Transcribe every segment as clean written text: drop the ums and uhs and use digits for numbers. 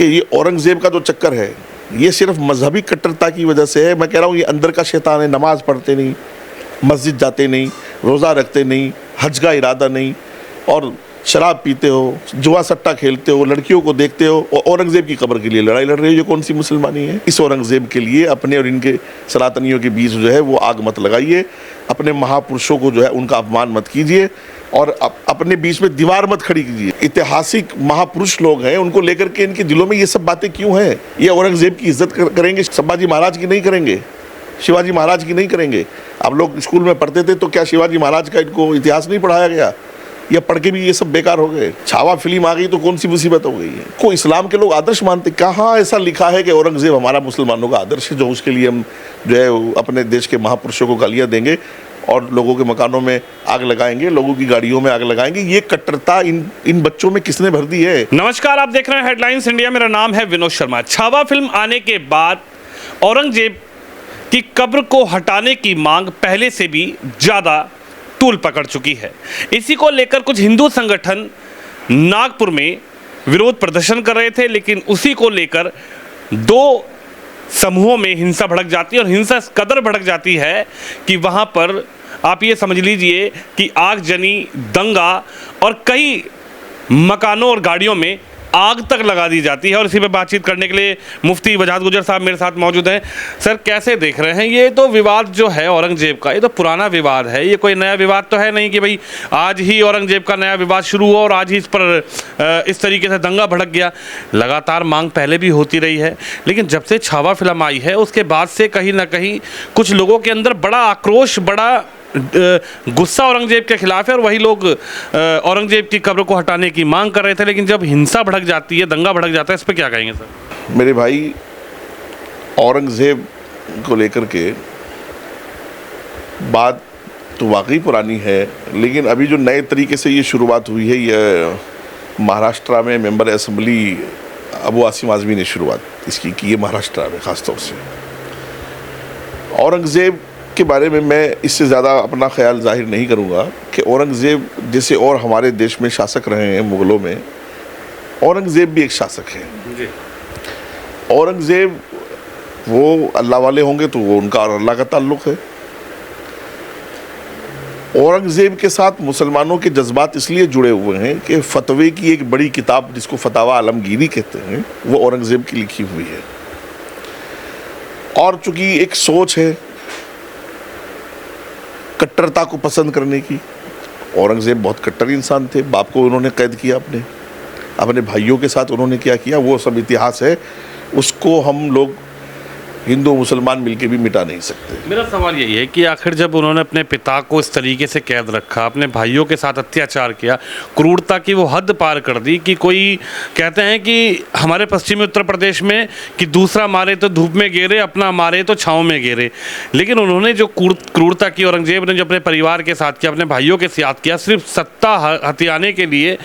कि ये औरंगज़ेब का जो चक्कर है ये सिर्फ मजहबी कट्टरता की वजह से है। मैं कह रहा हूँ ये अंदर का शैतान है। नमाज पढ़ते नहीं, मस्जिद जाते नहीं, रोज़ा रखते नहीं, हज का इरादा नहीं, और शराब पीते हो, जुआ सट्टा खेलते हो, लड़कियों को देखते हो, और औरंगज़ेब की कब्र के लिए लड़ाई लड़ रहे हो। ये कौन सी मुसलमानी है? इस औरंगज़ेब के लिए अपने और इनके सनातनियों के बीच जो है वो आग मत लगाइए। अपने महापुरुषों को जो है उनका अपमान मत कीजिए, और अपने बीच में दीवार मत खड़ी कीजिए। ऐतिहासिक महापुरुष लोग हैं, उनको लेकर के इनके दिलों में ये सब बातें क्यों हैं? ये औरंगज़ेब की इज्जत करेंगे, संभाजी महाराज की नहीं करेंगे, शिवाजी महाराज की नहीं करेंगे। आप लोग स्कूल में पढ़ते थे तो क्या शिवाजी महाराज का इनको इतिहास नहीं पढ़ाया गया? या पढ़ के भी ये सब बेकार हो गए? छावा फिल्म आ गई तो कौन सी मुसीबत हो गई है? को इस्लाम के लोग आदर्श मानते? कहाँ ऐसा लिखा है कि औरंगज़ेब हमारा मुसलमानों का आदर्श है, जो उसके लिए हम जो है अपने देश के महापुरुषों को गालियाँ देंगे और लोगों के मकानों में आग लगाएंगे, लोगों की गाड़ियों में आग लगाएंगे? ये कट्टरता इन बच्चों में किसने भर दी है? नमस्कार, आप देख रहे हैं हेडलाइंस इंडिया। मेरा नाम है विनोद शर्मा। छावा फिल्म आने के बाद औरंगज़ेब की कब्र को हटाने की मांग पहले से भी ज़्यादा तूल पकड़ चुकी है। इसी को लेकर कुछ हिंदू संगठन नागपुर में विरोध प्रदर्शन कर रहे थे, लेकिन उसी को लेकर दो समूहों में हिंसा भड़क जाती है, और हिंसा इस कदर भड़क जाती है कि वहाँ पर आप ये समझ लीजिए कि आगजनी, दंगा और कई मकानों और गाड़ियों में आग तक लगा दी जाती है। और इसी पे बातचीत करने के लिए मुफ्ती वजाहत गुजर साहब मेरे साथ मौजूद हैं। सर, कैसे देख रहे हैं ये तो विवाद जो है औरंगज़ेब का? ये तो पुराना विवाद है, ये कोई नया विवाद तो है नहीं कि भाई आज ही औरंगज़ेब का नया विवाद शुरू हुआ और आज ही इस पर इस तरीके से दंगा भड़क गया। लगातार मांग पहले भी होती रही है, लेकिन जब से छावा फिल्म आई है उसके बाद से कहीं ना कहीं कुछ लोगों के अंदर बड़ा आक्रोश, बड़ा गुस्सा औरंगज़ेब के खिलाफ है, और वही लोग औरंगज़ेब की कब्र को हटाने की मांग कर रहे थे। लेकिन जब हिंसा भड़क जाती है, दंगा भड़क जाता है, इस पर क्या कहेंगे सर? मेरे भाई, औरंगज़ेब को लेकर के बात तो वाकई पुरानी है, लेकिन अभी जो नए तरीके से ये शुरुआत हुई है, ये महाराष्ट्र में मेंबर असेंबली अबू आसिम आज़मी ने शुरुआत इसकी की है, महाराष्ट्र में ख़ासतौर से। औरंगज़ेब के बारे में मैं इससे ज़्यादा अपना ख्याल जाहिर नहीं करूँगा कि औरंगज़ेब जैसे और हमारे देश में शासक रहे हैं मुग़लों में, औरंगज़ेब भी एक शासक है। औरंगज़ेब वो अल्लाह वाले होंगे तो वो उनका और अल्लाह का ताल्लुक़ है। औरंगज़ेब के साथ मुसलमानों के जज्बात इसलिए जुड़े हुए हैं कि फतवे की एक बड़ी किताब जिसको फतावा आलमगीरी कहते हैं वो औरंगज़ेब की लिखी हुई है। और चूँकि एक सोच है कट्टरता को पसंद करने की, औरंगज़ेब बहुत कट्टर इंसान थे। बाप को उन्होंने कैद किया, अपने भाइयों के साथ उन्होंने क्या किया वो सब इतिहास है, उसको हम लोग हिंदू मुसलमान मिलके भी मिटा नहीं सकते। मेरा सवाल यही है कि आखिर जब उन्होंने अपने पिता को इस तरीके से कैद रखा, अपने भाइयों के साथ अत्याचार किया, क्रूरता की वो हद पार कर दी कि कोई कहते हैं कि हमारे पश्चिमी उत्तर प्रदेश में कि दूसरा मारे तो धूप में गिरे, अपना मारे तो छाँव में गिरे। लेकिन उन्होंने जो क्रूरता की औरंगज़ेब ने, जो अपने परिवार के साथ किया, अपने भाइयों के साथ किया, सिर्फ सत्ता हथियाने के लिए,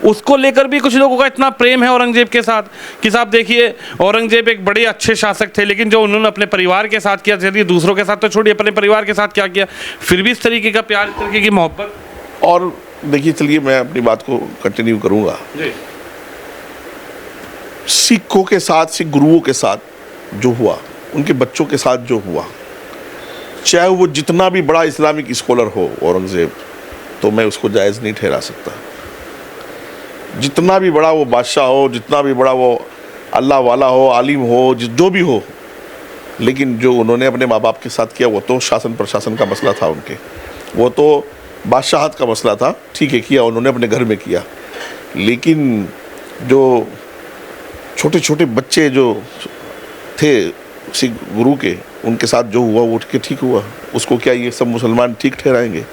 उसको लेकर भी कुछ लोगों का इतना प्रेम है औरंगज़ेब के साथ कि साहब देखिए औरंगज़ेब एक बड़े अच्छे शासक थे, लेकिन जो उन्होंने अपने परिवार के साथ किया, चलिए दूसरों के साथ तो छोड़िए, अपने परिवार के साथ क्या किया, फिर भी इस तरीके का प्यार, इस तरीके की मोहब्बत। और देखिए, चलिए मैं अपनी बात को कंटिन्यू करूंगा। सिखों के साथ, सिख गुरुओं के साथ जो हुआ, उनके बच्चों के साथ जो हुआ, चाहे वो जितना भी बड़ा इस्लामिक स्कॉलर हो औरंगज़ेब, तो मैं उसको जायज़ नहीं ठहरा सकता। जितना भी बड़ा वो बादशाह हो, जितना भी बड़ा वो अल्लाह वाला हो, आलिम हो, जो भी हो, लेकिन जो उन्होंने अपने माँ बाप के साथ किया वो तो शासन प्रशासन का मसला था उनके, वो तो बादशाहत का मसला था। ठीक है, किया उन्होंने अपने घर में किया, लेकिन जो छोटे छोटे बच्चे जो थे सिख गुरु के, उनके साथ जो हुआ वो ठीक हुआ, उसको क्या ये सब मुसलमान ठीक ठहराएंगे?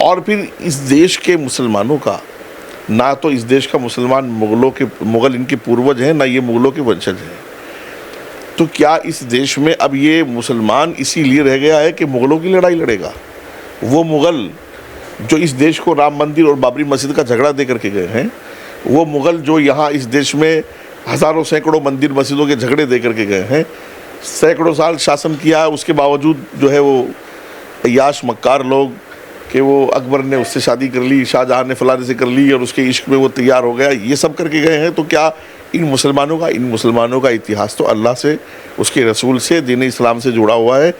और फिर इस देश के मुसलमानों का, ना तो इस देश का मुसलमान मुग़ल इनके पूर्वज हैं, ना ये मुग़लों के वंशज हैं, तो क्या इस देश में अब ये मुसलमान इसीलिए रह गया है कि मुग़लों की लड़ाई लड़ेगा? वो मुग़ल जो इस देश को राम मंदिर और बाबरी मस्जिद का झगड़ा दे करके गए हैं, वो मुग़ल जो यहाँ इस देश में हज़ारों सैकड़ों मंदिर मस्जिदों के झगड़े दे करके गए हैं, सैकड़ों साल शासन किया, उसके बावजूद जो है वो अय्याश मक्कार लोग कि वो अकबर ने उससे शादी कर ली, शाहजहाँ ने फलाने से कर ली और उसके इश्क में वो तैयार हो गया, ये सब करके गए हैं। तो क्या इन मुसलमानों का इतिहास तो अल्लाह से, उसके रसूल से, दीन इस्लाम से जुड़ा हुआ है,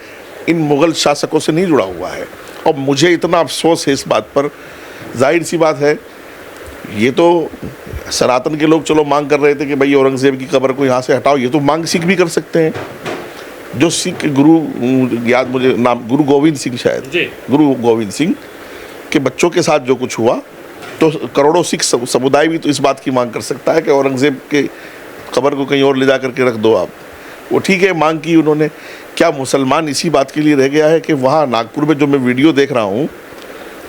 इन मुग़ल शासकों से नहीं जुड़ा हुआ है। और मुझे इतना अफसोस है इस बात पर, जाहिर सी बात है, ये तो सनातन के लोग चलो मांग कर रहे थे कि भाई औरंगज़ेब की कब्र को यहाँ से हटाओ, ये तो मांग सिख भी कर सकते हैं। जो सिख गुरु, याद मुझे नाम, गुरु गोविंद सिंह शायद, गुरु गोविंद सिंह के बच्चों के साथ जो कुछ हुआ, तो करोड़ों सिख समुदाय भी तो इस बात की मांग कर सकता है कि औरंगज़ेब के कब्र को कहीं और ले जा करके रख दो आप। वो ठीक है, मांग की उन्होंने। क्या मुसलमान इसी बात के लिए रह गया है कि वहाँ नागपुर में जो मैं वीडियो देख रहा हूँ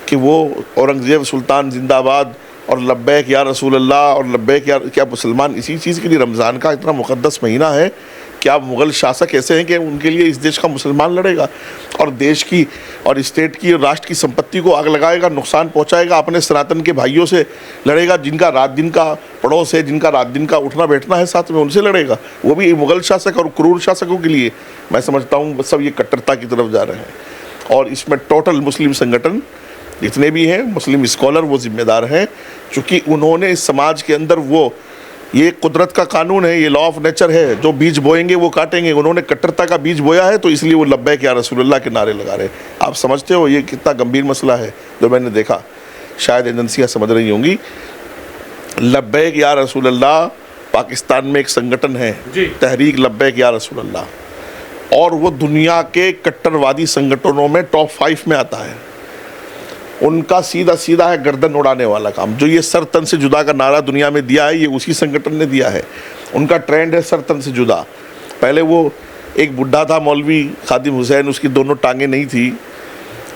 कि वो औरंगज़ेब सुल्तान जिंदाबाद और लब्बैक या रसूल अल्लाह और लब्बैक या, क्या मुसलमान इसी चीज़ के लिए, रमज़ान का इतना मुक़द्दस महीना है, क्या मुग़ल शासक ऐसे हैं कि उनके लिए इस देश का मुसलमान लड़ेगा और देश की और स्टेट की और राष्ट्र की संपत्ति को आग लगाएगा, नुकसान पहुंचाएगा, अपने सनातन के भाइयों से लड़ेगा, जिनका रात दिन का पड़ोस है, जिनका रात दिन का उठना बैठना है साथ में, उनसे लड़ेगा, वो भी मुग़ल शासक और क्रूर शासकों के लिए। मैं समझता हूँ सब ये कट्टरता की तरफ जा रहे हैं और इसमें टोटल मुस्लिम संगठन जितने भी हैं, मुस्लिम स्कॉलर, वो जिम्मेदार हैं, चूँकि उन्होंने इस समाज के अंदर वो, ये कुदरत का कानून है, ये लॉ ऑफ नेचर है, जो बीज बोएंगे वो काटेंगे। उन्होंने कट्टरता का बीज बोया है, तो इसलिए वो लब्बैक या रसूलुल्लाह के नारे लगा रहे हैं। आप समझते हो ये कितना गंभीर मसला है जो मैंने देखा, शायद एजेंसियाँ समझ रही होंगी। लब्बैक या रसूलुल्लाह पाकिस्तान में एक संगठन है, तहरीक लब्बैक या रसूलुल्लाह, और वो दुनिया के कट्टरवादी संगठनों में टॉप 5 में आता है। उनका सीधा सीधा है गर्दन उड़ाने वाला काम। जो ये सर तन से जुदा का नारा दुनिया में दिया है, ये उसी संगठन ने दिया है। उनका ट्रेंड है सर तन से जुदा। पहले वो एक बुढ़ा था मौलवी खादिम हुसैन, उसकी दोनों टांगें नहीं थी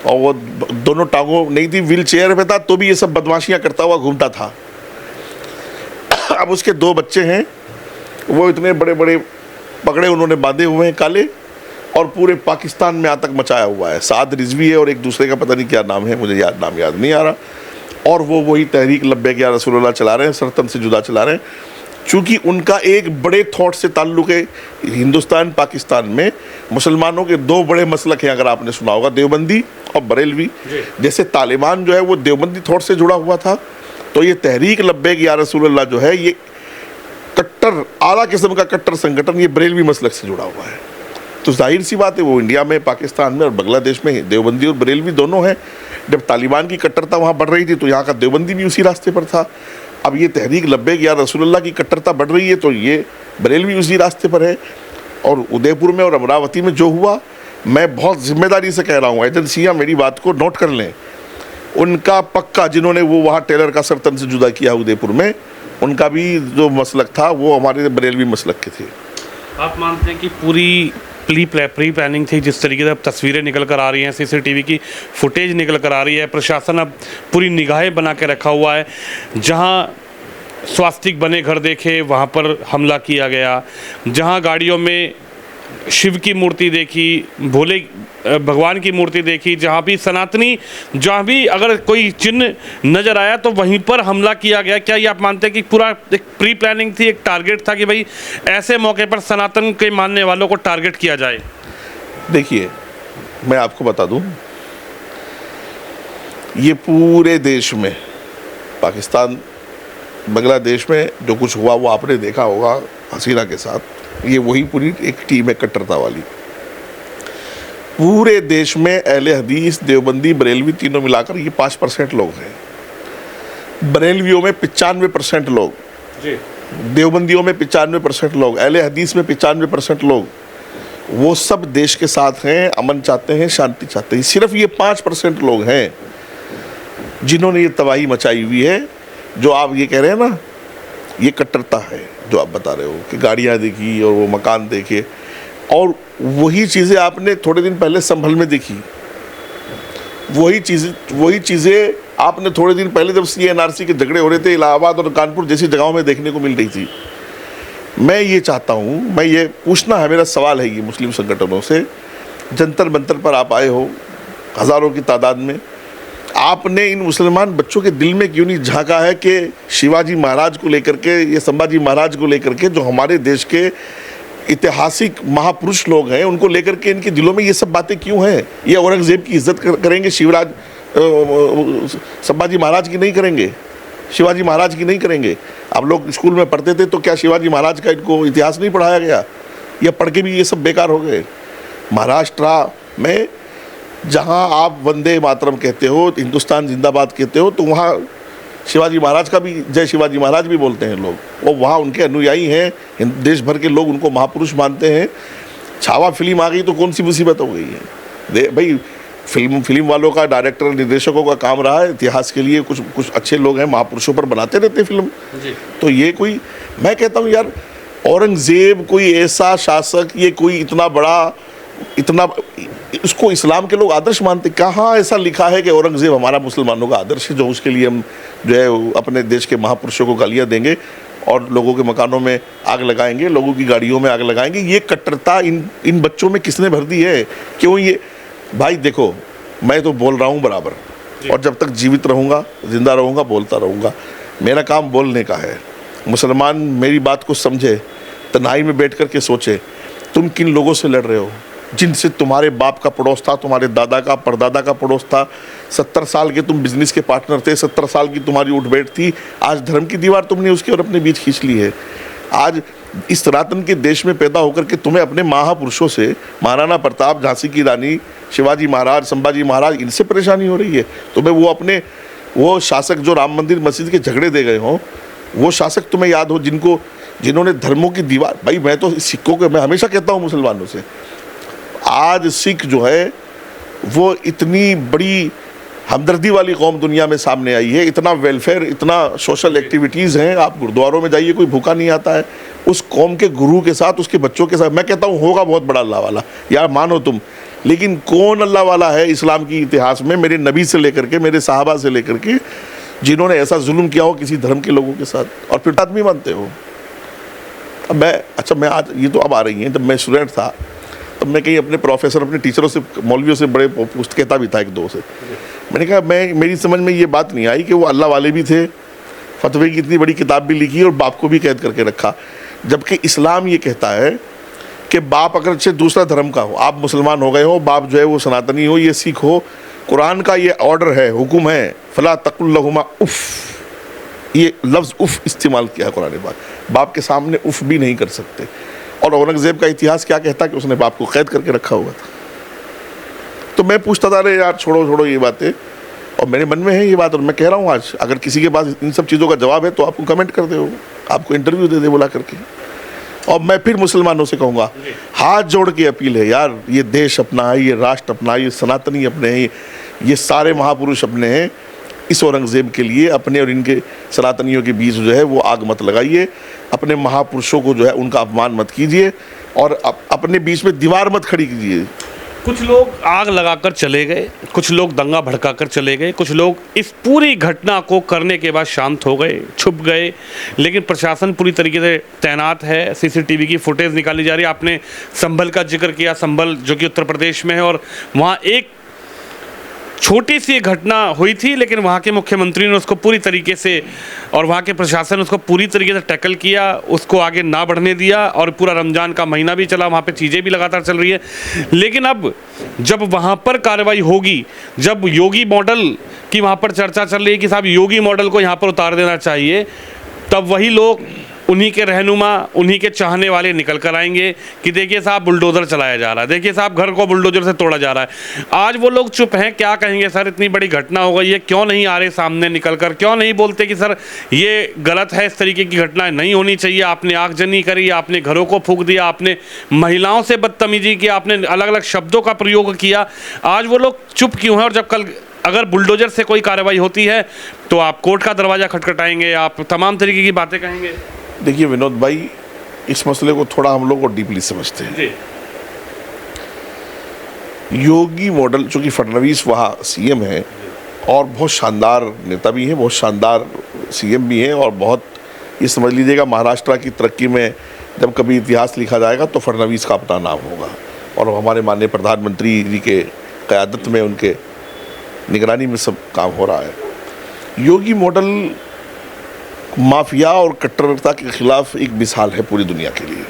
और वो दोनों टांगों नहीं थी, व्हील चेयर पे था, तो भी ये सब बदमाशियाँ करता हुआ घूमता था। अब उसके 2 बच्चे हैं, वो इतने बड़े बड़े पकड़े उन्होंने बांधे हुए हैं काले, और पूरे पाकिस्तान में आतंक मचाया हुआ है। साद रिजवी है और एक दूसरे का पता नहीं क्या नाम है, मुझे नाम याद नहीं आ रहा, और वो वही तहरीक लब्बैक या रसूलुल्लाह चला रहे हैं, सरतन से जुदा चला रहे हैं। चूँकि उनका एक बड़े थॉट से ताल्लुक़ है हिंदुस्तान पाकिस्तान में, मुसलमानों के 2 बड़े मसलक हैं, अगर आपने सुना होगा, देवबंदी और बरेलवी। जैसे तालिबान जो है वो देवबंदी थॉट से जुड़ा हुआ था, तो ये तहरीक लब्बैक या रसूलुल्लाह जो है, ये कट्टर आला किस्म का कट्टर संगठन, ये बरेलवी मसलक से जुड़ा हुआ है। तो जाहिर सी बात है वो इंडिया में, पाकिस्तान में और बांग्लादेश में देवबंदी और बरेलवी दोनों हैं। जब तालिबान की कट्टरता वहाँ बढ़ रही थी तो यहाँ का देवबंदी भी उसी रास्ते पर था। अब ये तहरीक लब्बैक या रसूलुल्लाह की कट्टरता बढ़ रही है तो ये बरेलवी उसी रास्ते पर है। और उदयपुर में और अमरावती में जो हुआ, मैं बहुत जिम्मेदारी से कह रहा हूँ, एजेंसियाँ मेरी बात को नोट कर लें, उनका पक्का, जिन्होंने वो वहाँ टेलर का सर तन से जुदा किया उदयपुर में, उनका भी जो मसलक था वो हमारे बरेलवी मसलक के थे। आप मानते हैं कि पूरी प्री प्लानिंग थी? जिस तरीके से अब तस्वीरें निकल कर आ रही हैं, सीसीटीवी की फुटेज निकल कर आ रही है, प्रशासन अब पूरी निगाहें बना के रखा हुआ है, जहां स्वास्तिक बने घर देखे वहां पर हमला किया गया, जहां गाड़ियों में शिव की मूर्ति देखी, भोले भगवान की मूर्ति देखी, जहाँ भी सनातनी, जहाँ भी अगर कोई चिन्ह नज़र आया तो वहीं पर हमला किया गया। क्या ये आप मानते हैं कि पूरा एक प्री प्लानिंग थी, एक टारगेट था कि भाई ऐसे मौके पर सनातन के मानने वालों को टारगेट किया जाए? देखिए, मैं आपको बता दूं, ये पूरे देश में, पाकिस्तान, बांग्लादेश में जो कुछ हुआ वो आपने देखा होगा हसीना के साथ, ये वही पूरी एक टीम है कट्टरता वाली। पूरे देश में अहले हदीस, देवबंदी, बरेलवी तीनों मिलाकर ये 5% लोग हैं। बरेलवियों में 95% लोग, देवबंदियों में 95% लोग, अहले हदीस में 95% लोग, वो सब देश के साथ हैं, अमन चाहते हैं, शांति चाहते हैं। सिर्फ ये 5% लोग हैं जिन्होंने ये तबाही मचाई हुई है। जो आप ये कह रहे हैं ना, ये कट्टरता है जो आप बता रहे हो कि गाड़ियाँ देखी और वो मकान देखे, और वही चीज़ें आपने थोड़े दिन पहले संभल में देखी, वही चीज़ें आपने थोड़े दिन पहले जब CNRC के झगड़े हो रहे थे इलाहाबाद और कानपुर जैसी जगहों में देखने को मिल रही थी। मैं ये चाहता हूँ, मैं ये पूछना है, मेरा सवाल है ये मुस्लिम संगठनों से, जंतर मंतर पर आप आए हो हज़ारों की तादाद में, आपने इन मुसलमान बच्चों के दिल में क्यों नहीं झांका है कि शिवाजी महाराज को लेकर के, ये संभाजी महाराज को लेकर के, जो हमारे देश के ऐतिहासिक महापुरुष लोग हैं, उनको लेकर के इनके दिलों में ये सब बातें क्यों हैं? ये औरंगज़ेब की इज्जत करेंगे, शिवराज संभाजी महाराज की नहीं करेंगे? शिवाजी महाराज की नहीं करेंगे? आप लोग स्कूल में पढ़ते थे तो क्या शिवाजी महाराज का इनको इतिहास नहीं पढ़ाया गया? या पढ़ के भी ये सब बेकार हो गए? महाराष्ट्र में जहाँ आप वंदे मातरम कहते हो, हिंदुस्तान जिंदाबाद कहते हो, तो वहाँ शिवाजी महाराज का भी जय शिवाजी महाराज भी बोलते हैं लोग। वो वहाँ उनके अनुयायी हैं, देश भर के लोग उनको महापुरुष मानते हैं। छावा फिल्म आ गई तो कौन सी मुसीबत हो गई है? भाई फिल्म वालों का, डायरेक्टर निर्देशकों का काम रहा है इतिहास के लिए, कुछ अच्छे लोग हैं, महापुरुषों पर बनाते रहते फिल्म। तो ये कोई, मैं कहता हूँ यार, औरंगजेब कोई ऐसा शासक, ये कोई इतना बड़ा, इतना, इसको इस्लाम के लोग आदर्श मानते? कहाँ ऐसा लिखा है कि औरंगजेब हमारा मुसलमानों का आदर्श है, जो उसके लिए हम जो है अपने देश के महापुरुषों को गालियाँ देंगे और लोगों के मकानों में आग लगाएंगे, लोगों की गाड़ियों में आग लगाएंगे? ये कट्टरता इन बच्चों में किसने भर दी है? क्यों ये? भाई देखो, मैं तो बोल रहा हूँ बराबर, और जब तक जीवित रहूँगा, जिंदा रहूँगा, बोलता रहूँगा। मेरा काम बोलने का है। मुसलमान मेरी बात को समझे, तन्हाई में बैठ कर के सोचे, तुम किन लोगों से लड़ रहे हो जिनसे तुम्हारे बाप का पड़ोस था, तुम्हारे दादा का, परदादा का पड़ोस था। 70 साल के तुम बिजनेस के पार्टनर थे, 70 साल की तुम्हारी उठ बैठ थी। आज धर्म की दीवार तुमने उसके और अपने बीच खींच ली है। आज इस सनातन के देश में पैदा होकर के तुम्हें अपने महापुरुषों से, महाराणा प्रताप, झांसी की रानी, शिवाजी महाराज, संभाजी महाराज, इनसे परेशानी हो रही है। तुम्हें वो शासक जो राम मंदिर मस्जिद के झगड़े दे गए हों, वो शासक तुम्हें याद हो जिन्होंने धर्मों की दीवार, भाई मैं तो सिखों के, मैं हमेशा कहता हूँ मुसलमानों से, आज सिख जो है वो इतनी बड़ी हमदर्दी वाली कौम दुनिया में सामने आई है। इतना वेलफेयर, इतना सोशल एक्टिविटीज़ हैं। आप गुरुद्वारों में जाइए, कोई भूखा नहीं आता है। उस कौम के गुरु के साथ, उसके बच्चों के साथ, मैं कहता हूँ होगा बहुत बड़ा अल्लाह वाला, यार मानो तुम, लेकिन कौन अल्लाह वाला है इस्लाम की इतिहास में, मेरे नबी से लेकर के, मेरे साहबा से लेकर के, जिन्होंने ऐसा जुल्म किया हो किसी धर्म के लोगों के साथ, और फिर आदमी मानते हो? अब मैं आज, ये तो अब आ रही हैं, जब मैं स्टूडेंट था तब मैं कहीं अपने प्रोफेसर, अपने टीचरों से, मौलवियों से, बड़े पुस्तक कहता भी था एक दो से, मैंने कहा मेरी समझ में ये बात नहीं आई कि वो अल्लाह वाले भी थे, फतवे की इतनी बड़ी किताब भी लिखी और बाप को भी कैद करके रखा, जबकि इस्लाम ये कहता है कि बाप अगर अच्छे दूसरा धर्म का हो, आप मुसलमान हो गए हो, बाप जो है वो सनातनी हो, ये सिख हो, कुरान का ये ऑर्डर है, हुक्म है, फला तकुल्लहुमा उफ़, ये लफ्ज़ उफ़ इस्तेमाल किया है कुरान में। बाप के सामने उफ़ भी नहीं कर सकते। और औरंगज़ेब का इतिहास क्या कहता है कि उसने बाप को कैद करके रखा हुआ था। तो मैं पूछता था, अरे यार छोड़ो ये बातें, और मेरे मन में है ये बात, और मैं कह रहा हूँ आज, अगर किसी के पास इन सब चीज़ों का जवाब है तो आपको कमेंट कर दे, आपको इंटरव्यू दे बुला करके। और मैं फिर मुसलमानों से कहूँगा, हाथ जोड़ के अपील है यार, ये देश अपना है, ये राष्ट्र अपना है, ये सनातनी अपने हैं, ये सारे महापुरुष अपने हैं। इस औरंगज़ेब के लिए अपने और इनके सनातनियों के बीच जो है वो आग मत लगाइए, अपने महापुरुषों को जो है उनका अपमान मत कीजिए, और अपने बीच में दीवार मत खड़ी कीजिए। कुछ लोग आग लगाकर चले गए, कुछ लोग दंगा भड़काकर चले गए, कुछ लोग इस पूरी घटना को करने के बाद शांत हो गए, छुप गए, लेकिन प्रशासन पूरी तरीके से तैनात है। सीसीटीवी की फुटेज निकाली जा रही है। आपने संभल का जिक्र किया, संभल जो कि उत्तर प्रदेश में है, और वहाँ एक छोटी सी घटना हुई थी, लेकिन वहाँ के मुख्यमंत्री ने उसको पूरी तरीके से, और वहाँ के प्रशासन ने उसको पूरी तरीके से टैकल किया, उसको आगे ना बढ़ने दिया, और पूरा रमज़ान का महीना भी चला, वहाँ पे चीज़ें भी लगातार चल रही है। लेकिन अब जब वहाँ पर कार्रवाई होगी, जब योगी मॉडल की वहाँ पर चर्चा चल रही है कि साहब योगी मॉडल को यहाँ पर उतार देना चाहिए, तब वही लोग, उन्हीं के रहनुमा, उन्हीं के चाहने वाले निकल कर आएंगे कि देखिए साहब बुलडोज़र चलाया जा रहा है, देखिए साहब घर को बुलडोज़र से तोड़ा जा रहा है। आज वो लोग चुप हैं, क्या कहेंगे सर, इतनी बड़ी घटना हो गई है, क्यों नहीं आ रहे सामने निकल कर, क्यों नहीं बोलते कि सर ये गलत है, इस तरीके की घटनाएं नहीं होनी चाहिए, आपने आगजनी करी, आपने घरों को फूंक दिया, आपने महिलाओं से बदतमीजी की, आपने अलग अलग शब्दों का प्रयोग किया। आज वो लोग चुप क्यों हैं? और जब कल अगर बुलडोज़र से कोई कार्रवाई होती है तो आप कोर्ट का दरवाज़ा खटखटाएंगे, आप तमाम तरीके की बातें कहेंगे। देखिए विनोद भाई, इस मसले को थोड़ा हम लोग को डीपली समझते हैं। योगी मॉडल, चूँकि फडणवीस वहाँ सीएम है और बहुत शानदार नेता भी हैं, बहुत शानदार सीएम भी हैं, और बहुत, ये समझ लीजिएगा महाराष्ट्र की तरक्की में जब कभी इतिहास लिखा जाएगा तो फडणवीस का अपना नाम होगा, और हमारे माननीय प्रधानमंत्री जी के क़यादत में, उनके निगरानी में सब काम हो रहा है। योगी मॉडल माफिया और कट्टरता के खिलाफ एक मिसाल है पूरी दुनिया के लिए।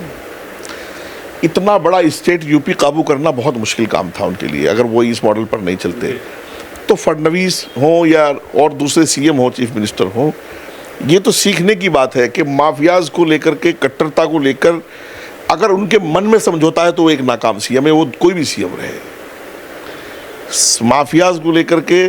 इतना बड़ा स्टेट यूपी काबू करना बहुत मुश्किल काम था उनके लिए, अगर वो इस मॉडल पर नहीं चलते। तो फडणवीस हो या और दूसरे सीएम हो, चीफ मिनिस्टर हो, ये तो सीखने की बात है कि माफियाज को लेकर के, कट्टरता को लेकर अगर उनके मन में समझौता है तो वो एक नाकाम सीएम है, वो कोई भी सीएम रहे। माफियाज को लेकर के,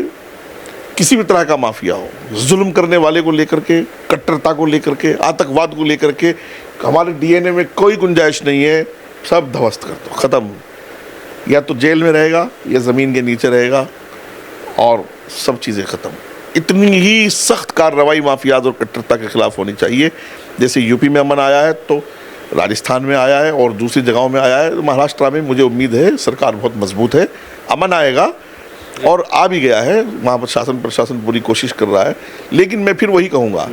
किसी भी तरह का माफिया हो, जुल्म करने वाले को लेकर के, कट्टरता को लेकर के, आतंकवाद को लेकर के, हमारे डीएनए में कोई गुंजाइश नहीं है। सब ध्वस्त कर दो, ख़त्म। या तो जेल में रहेगा या ज़मीन के नीचे रहेगा और सब चीज़ें ख़त्म। इतनी ही सख्त कार्रवाई माफियाज और कट्टरता के खिलाफ होनी चाहिए। जैसे यूपी में अमन आया है तो राजस्थान में आया है और दूसरी जगहों में आया है। महाराष्ट्र में मुझे उम्मीद है सरकार बहुत मजबूत है, अमन आएगा और आ भी गया है। वहाँ पर शासन प्रशासन पूरी कोशिश कर रहा है। लेकिन मैं फिर वही कहूँगा,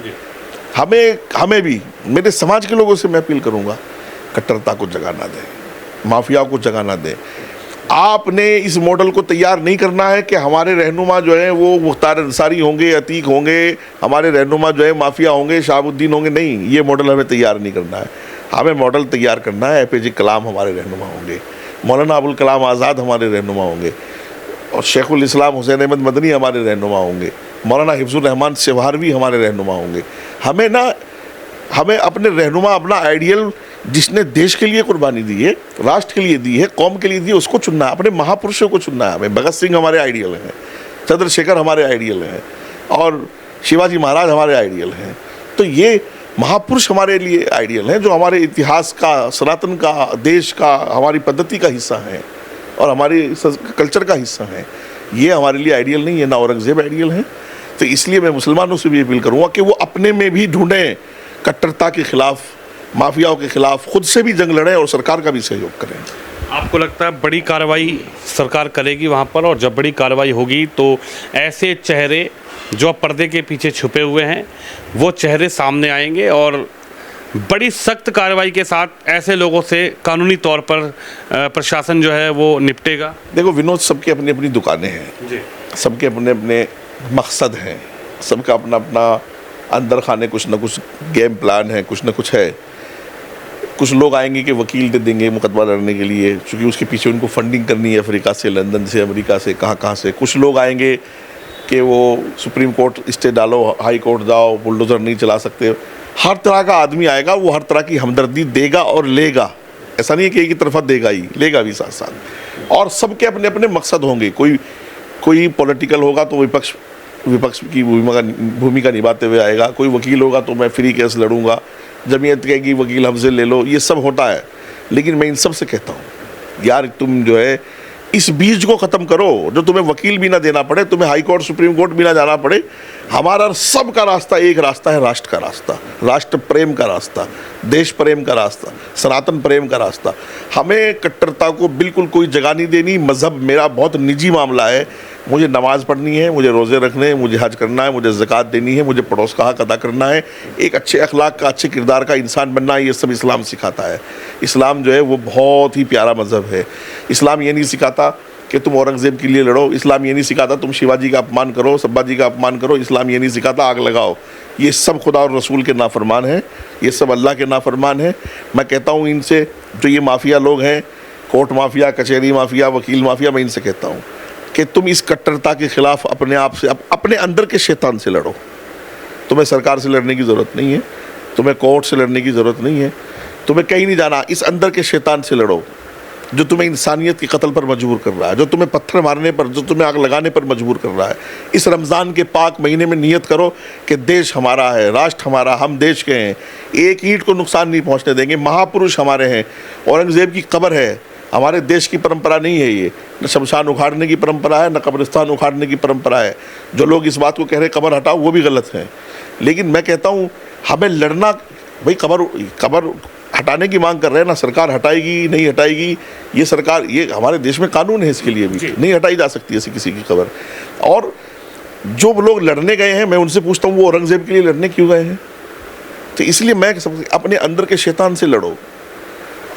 हमें भी, मेरे समाज के लोगों से मैं अपील करूँगा, कट्टरता को जगह ना दें, माफिया को जगह ना दें। आपने इस मॉडल को तैयार नहीं करना है कि हमारे रहनुमा जो है वो मुख्तार अंसारी होंगे, अतीक होंगे, हमारे रहनुमा जो है माफिया होंगे, शहाबुद्दीन होंगे। नहीं, ये मॉडल हमें तैयार नहीं करना है। हमें मॉडल तैयार करना है, APJ कलाम हमारे रहनुमा होंगे, मौलाना अबुल कलाम आज़ाद हमारे रहनुमा होंगे और शेखुल इस्लाम हुसैन अहमद मदनी हमारे रहनुमा होंगे, मौलाना हिफ्जुर रहमान सेवारवी हमारे रहनुमा होंगे। हमें अपने रहनुमा, अपना आइडियल जिसने देश के लिए कुर्बानी दी है, राष्ट्र के लिए दी है, कौम के लिए दी है, उसको चुनना है। अपने महापुरुषों को चुनना है हमें। भगत सिंह हमारे आइडियल हैं, चंद्रशेखर हमारे आइडियल हैं और शिवाजी महाराज हमारे आइडियल हैं। तो ये महापुरुष हमारे लिए आइडियल हैं जो हमारे इतिहास का, सनातन का, देश का, हमारी पद्धति का हिस्सा हैं और हमारे कल्चर का हिस्सा हैं। ये हमारे लिए आइडियल नहीं है, ना औरंगजेब आइडियल हैं। तो इसलिए मैं मुसलमानों से भी अपील करूँगा कि वो अपने में भी ढूंढें, कट्टरता के खिलाफ, माफियाओं के खिलाफ खुद से भी जंग लड़ें और सरकार का भी सहयोग करें। आपको लगता है बड़ी कार्रवाई सरकार करेगी वहाँ पर, और जब बड़ी कार्रवाई होगी तो ऐसे चेहरे जो पर्दे के पीछे छुपे हुए हैं वो चेहरे सामने आएंगे और बड़ी सख्त कार्रवाई के साथ ऐसे लोगों से कानूनी तौर पर प्रशासन जो है वो निपटेगा? देखो विनोद, सबके अपनी अपनी दुकानें हैं जी, सबके अपने अपने मकसद हैं, सबका अपना अपना अंदर खाने कुछ ना कुछ गेम प्लान है, कुछ ना कुछ है। कुछ लोग आएंगे कि वकील दे देंगे मुकदमा लड़ने के लिए, क्योंकि उसके पीछे उनको फंडिंग करनी है अफ्रीका से, लंदन से, अमेरिका से, कहाँ से। कुछ लोग आएंगे कि वो सुप्रीम कोर्ट स्टे डालो, हाई कोर्ट जाओ, बुलडोज़र नहीं चला सकते। हर तरह का आदमी आएगा, वो हर तरह की हमदर्दी देगा और लेगा। ऐसा नहीं है कि एक ही तरफा देगा ही, लेगा भी साथ साथ। और सबके अपने अपने मकसद होंगे। कोई पॉलिटिकल होगा तो विपक्ष की भूमिका निभाते हुए आएगा, कोई वकील होगा तो मैं फ्री केस लड़ूंगा, जमीयत कहेगी वकील हमसे ले लो, ये सब होता है। लेकिन मैं इन सब से कहता हूँ यार, तुम जो है इस बीज को ख़त्म करो, जो तुम्हें वकील भी ना देना पड़े, तुम्हें हाई कोर्ट सुप्रीम कोर्ट भी ना जाना पड़े। हमारा सब का रास्ता एक रास्ता है, राष्ट्र का रास्ता, राष्ट्र प्रेम का रास्ता, देश प्रेम का रास्ता, सनातन प्रेम का रास्ता। हमें कट्टरता को बिल्कुल कोई जगह नहीं देनी। मज़हब मेरा बहुत निजी मामला है। मुझे नमाज़ पढ़नी है, मुझे रोज़े रखने हैं, मुझे हज करना है, मुझे ज़कात देनी है, मुझे पड़ोस का हक अदा करना है, एक अच्छे अखलाक का, अच्छे किरदार का इंसान बनना है। ये सब इस्लाम सिखाता है। इस्लाम जो है वो बहुत ही प्यारा मज़हब है। इस्लाम ये नहीं सिखाता कि तुम औरंगज़ेब के लिए लड़ो, इस्लाम ये नहीं सिखाता तुम शिवाजी का अपमान करो, सब्बाजी का अपमान करो, इस्लाम ये नहीं सिखाता आग लगाओ। ये सब खुदा और रसूल के नाफरमान हैं, ये सब अल्लाह के नाफरमान हैं। मैं कहता हूँ इनसे, जो ये माफिया लोग हैं, कोर्ट माफिया, कचहरी माफिया, वकील माफिया, मैं इनसे कहता हूँ कि तुम इस कट्टरता के खिलाफ अपने आप से, अपने अंदर के शैतान से लड़ो। तुम्हें सरकार से लड़ने की ज़रूरत नहीं है, तुम्हें कोर्ट से लड़ने की ज़रूरत नहीं है, तुम्हें कहीं नहीं जाना। इस अंदर के शैतान से लड़ो जो तुम्हें इंसानियत के कत्ल पर मजबूर कर रहा है, जो तुम्हें पत्थर मारने पर, जो तुम्हें आग लगाने पर मजबूर कर रहा है। इस रमज़ान के पाक महीने में नियत करो कि देश हमारा है, राष्ट्र हमारा, हम देश के हैं, एक ईंट को नुकसान नहीं पहुंचने देंगे। महापुरुष हमारे हैं, औरंगज़ेब की कब्र है, हमारे देश की परंपरा नहीं है ये। न शमशान उखाड़ने की परंपरा है, न कब्रिस्तान उखाड़ने की परंपरा है। जो लोग इस बात को कह रहे हैं कब्र हटाओ, वो भी गलत है। लेकिन मैं कहता हूँ हमें लड़ना, भाई कब्र हटाने की मांग कर रहे हैं ना, सरकार हटाएगी नहीं हटाएगी, ये सरकार, ये हमारे देश में कानून है इसके लिए भी, नहीं हटाई जा सकती ऐसी किसी की कब्र। और जो लोग लड़ने गए हैं, मैं उनसे पूछता हूँ वो औरंगज़ेब के लिए लड़ने क्यों गए हैं? तो इसलिए मैं अपने अंदर के शैतान से लड़ो,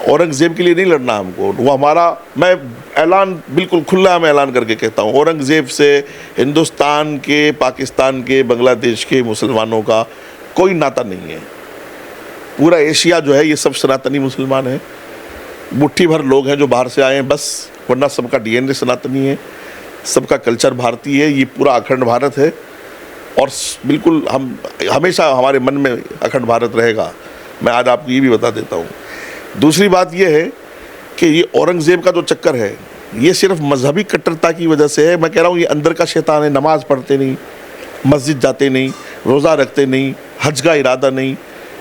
औरंगज़ेब के लिए नहीं लड़ना हमको। वो हमारा, मैं ऐलान बिल्कुल खुला मैं ऐलान करके कहता हूँ, औरंगज़ेब से हिंदुस्तान के, पाकिस्तान के, बांग्लादेश के मुसलमानों का कोई नाता नहीं है। पूरा एशिया जो है ये सब सनातनी मुसलमान है। मुट्ठी भर लोग हैं जो बाहर से आए हैं बस, वरना सबका DNA सनातनी है, सबका कल्चर भारतीय है। ये पूरा अखंड भारत है और बिल्कुल हम हमेशा हमारे मन में अखंड भारत रहेगा। मैं आज आपको ये भी बता देता हूँ। दूसरी बात ये है कि ये औरंगज़ेब का जो चक्कर है ये सिर्फ मजहबी कट्टरता की वजह से है। मैं कह रहा हूँ ये अंदर का शैतान है। नमाज पढ़ते नहीं, मस्जिद जाते नहीं, रोज़ा रखते नहीं, हज का इरादा नहीं,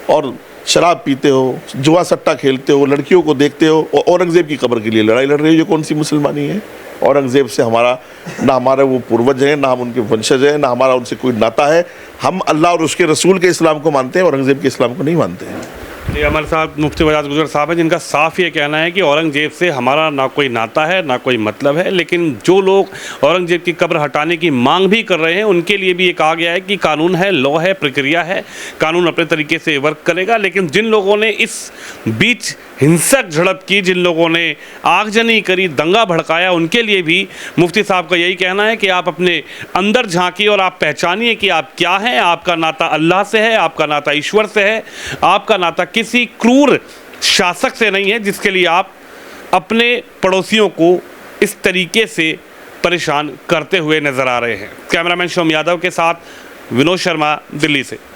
और शराब पीते हो, जुआ सट्टा खेलते हो, लड़कियों को देखते हो, और औरंगज़ेब की कब्र के लिए लड़ाई लड़ रहे हो। ये कौन सी मुसलमानी है? औरंगज़ेब से हमारा ना हमारे वो पूर्वज हैं, ना हम उनके वंशज हैं, ना हमारा उनसे कोई नाता है। हम अल्लाह और उसके रसूल के इस्लाम को मानते हैं, औरंगज़ेब के इस्लाम को नहीं मानते हैं। ये हमारे साथ मुफ्ती वजाद गुजर साहब हैं, जिनका साफ ये कहना है कि औरंगज़ेब से हमारा ना कोई नाता है, ना कोई मतलब है। लेकिन जो लोग औरंगज़ेब की कब्र हटाने की मांग भी कर रहे हैं, उनके लिए भी ये कहा गया है कि कानून है, लॉ है, प्रक्रिया है, कानून अपने तरीके से वर्क करेगा। लेकिन जिन लोगों ने इस बीच हिंसक झड़प की, जिन लोगों ने आगजनी करी, दंगा भड़काया, उनके लिए भी मुफ्ती साहब का यही कहना है कि आप अपने अंदर झांकिए और आप पहचानिए कि आप क्या हैं। आपका नाता अल्लाह से है, आपका नाता ईश्वर से है, आपका नाता किसी क्रूर शासक से नहीं है जिसके लिए आप अपने पड़ोसियों को इस तरीके से परेशान करते हुए नजर आ रहे हैं। कैमरामैन शोम यादव के साथ विनोद शर्मा, दिल्ली से।